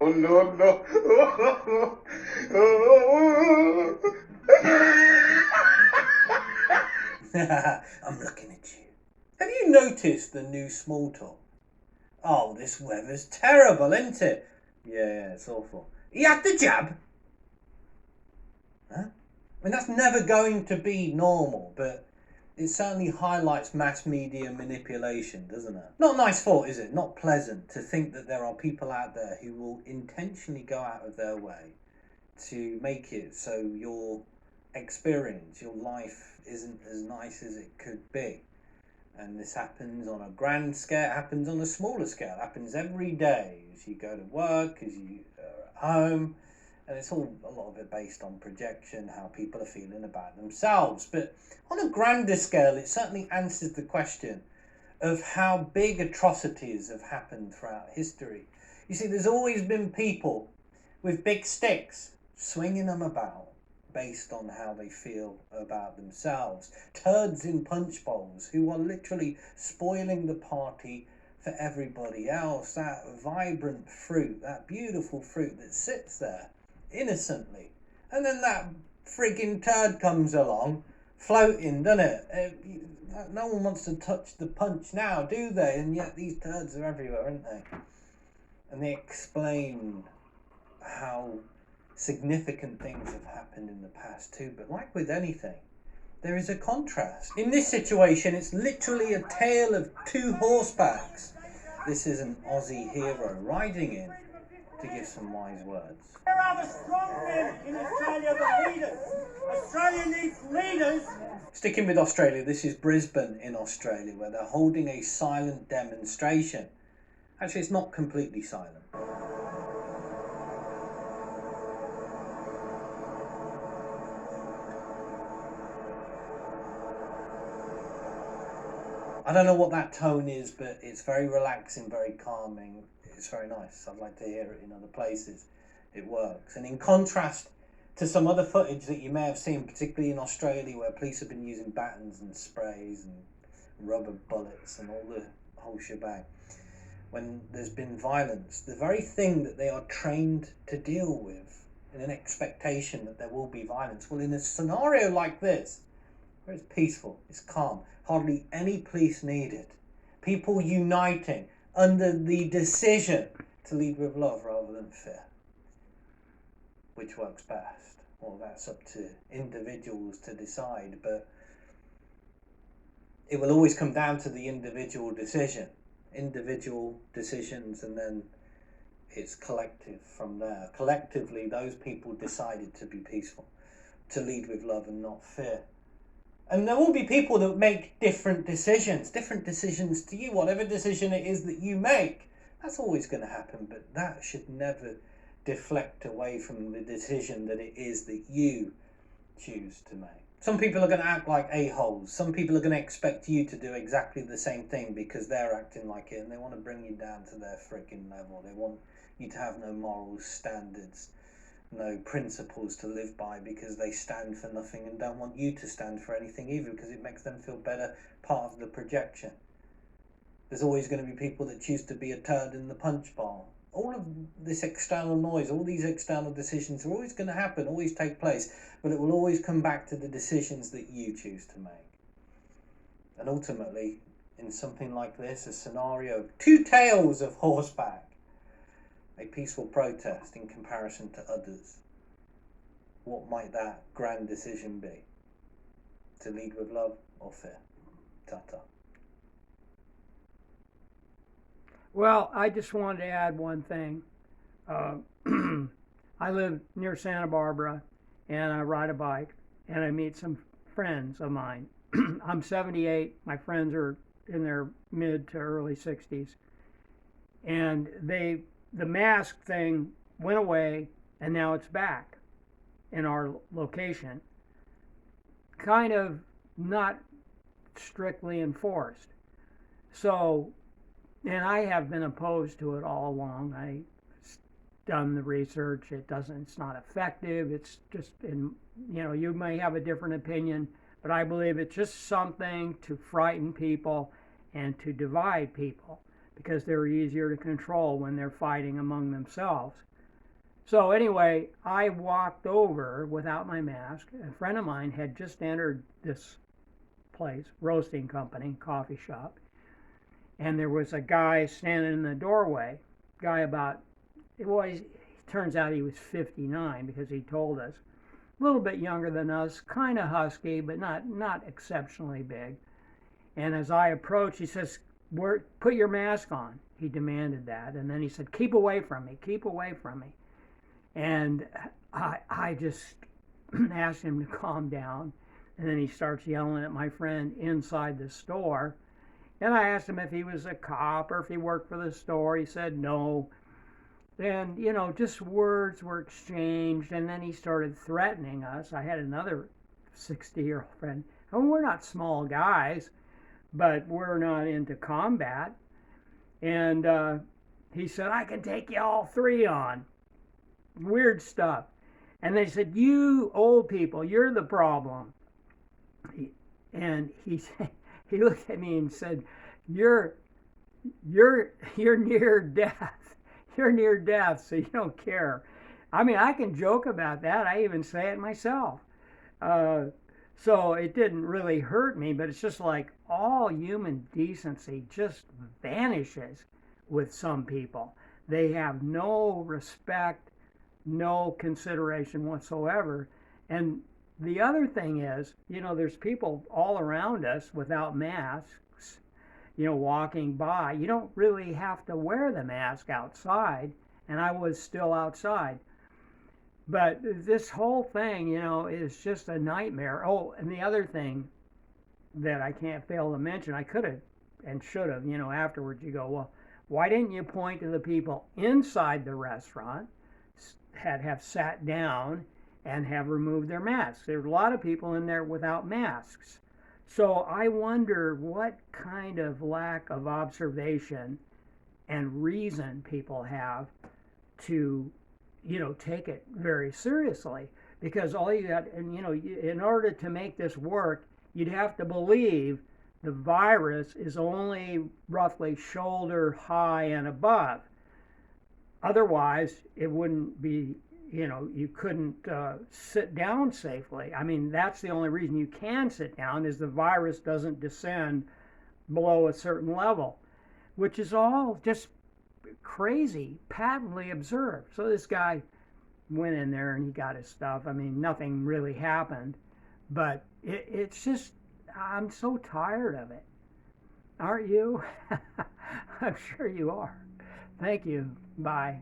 Oh no, no. I'm looking at you. Have you noticed the new small talk? Oh, this weather's terrible, isn't it? Yeah, it's awful. You had the jab? Huh? I mean, that's never going to be normal, but it certainly highlights mass media manipulation, doesn't it? Not a nice thought, is it? Not pleasant to think that there are people out there who will intentionally go out of their way to make it so your experience, your life isn't as nice as it could be. And this happens on a grand scale, it happens on a smaller scale, it happens every day as you go to work, as you are at home, and it's all a lot of it based on projection, how people are feeling about themselves. But on a grander scale, it certainly answers the question of how big atrocities have happened throughout history. You see, there's always been people with big sticks swinging them about based on how they feel about themselves. Turds in punch bowls who are literally spoiling the party for everybody else. That vibrant fruit, that beautiful fruit that sits there innocently. And then that frigging turd comes along, floating, doesn't it? No one wants to touch the punch now, do they? And yet these turds are everywhere, aren't they? And they explain how significant things have happened in the past too. But like with anything, there is a contrast. In this situation, it's literally a tale of two horsebacks. This is an Aussie hero riding in to give some wise words. Where are the strong men in Australia, the leaders? Australia needs leaders. Sticking with Australia, this is Brisbane in Australia, where they're holding a silent demonstration. Actually, it's not completely silent. I don't know what that tone is, but it's very relaxing, very calming. It's very nice. I'd like to hear it in other places. It works. And in contrast to some other footage that you may have seen, particularly in Australia, where police have been using batons and sprays and rubber bullets and all the whole shebang, when there's been violence, the very thing that they are trained to deal with in an expectation that there will be violence, well, in a scenario like this, where it's peaceful, it's calm, hardly any police needed, people uniting under the decision to lead with love rather than fear. Which works best? Well, that's up to individuals to decide, but it will always come down to the individual decision. Individual decisions, and then it's collective from there. Collectively, those people decided to be peaceful, to lead with love and not fear. And there will be people that make different decisions to you. Whatever decision it is that you make, that's always going to happen, but that should never deflect away from the decision that it is that you choose to make. Some people are going to act like a-holes. Some people are going to expect you to do exactly the same thing because they're acting like it, and they want to bring you down to their freaking level. They want you to have no moral standards, no principles to live by, because they stand for nothing and don't want you to stand for anything either, because it makes them feel better, part of the projection. There's always going to be people that choose to be a turd in the punch bowl. All of this external noise, all these external decisions are always going to happen, always take place, but it will always come back to the decisions that you choose to make. And ultimately, in something like this, a scenario, two tales of horseback, a peaceful protest in comparison to others, what might that grand decision be? To lead with love or fear? Ta-ta. Well, I just wanted to add one thing. I live near Santa Barbara, and I ride a bike, and I meet some friends of mine. I'm 78. My friends are in their mid to early 60s, and the mask thing went away, and now it's back in our location. Kind of not strictly enforced. So, and I have been opposed to it all along. I've done the research. It's not effective. It's just, you may have a different opinion, but I believe it's just something to frighten people and to divide people. because they're easier to control when they're fighting among themselves. So anyway, I walked over without my mask. A friend of mine had just entered this place, roasting company, coffee shop, and there was a guy standing in the doorway. Guy about, it turns out he was 59 because he told us. A little bit younger than us, kind of husky, but not exceptionally big. And as I approached, he says, "Put your mask on." He demanded that, and then he said, "Keep away from me, keep away from me." And I just asked him to calm down, and then he starts yelling at my friend inside the store. And I asked him if he was a cop or if he worked for the store. He said no. And, just words were exchanged, and then he started threatening us. I had another 60-year-old friend. And we're not small guys, but we're not into combat. And he said, "I can take you all three on." Weird stuff. And they said, "You old people, you're the problem." And he looked at me and said, You're near death. You're near death, so you don't care." I mean, I can joke about that. I even say it myself. So it didn't really hurt me, but it's just like all human decency just vanishes with some people. They have no respect, no consideration whatsoever. And the other thing is, there's people all around us without masks, walking by. You don't really have to wear the mask outside, and I was still outside. But this whole thing, is just a nightmare. Oh, and the other thing that I can't fail to mention, I could have and should have, afterwards you go, well, why didn't you point to the people inside the restaurant, have sat down and have removed their masks? There's a lot of people in there without masks. So I wonder what kind of lack of observation and reason people have to, take it very seriously. Because all you got, and in order to make this work, you'd have to believe the virus is only roughly shoulder high and above. Otherwise, it wouldn't be, you couldn't sit down safely. I mean, that's the only reason you can sit down is the virus doesn't descend below a certain level, which is all just crazy, patently absurd. So this guy went in there and he got his stuff. I mean, nothing really happened, but it's just, I'm so tired of it. Aren't you? I'm sure you are. Thank you. Bye.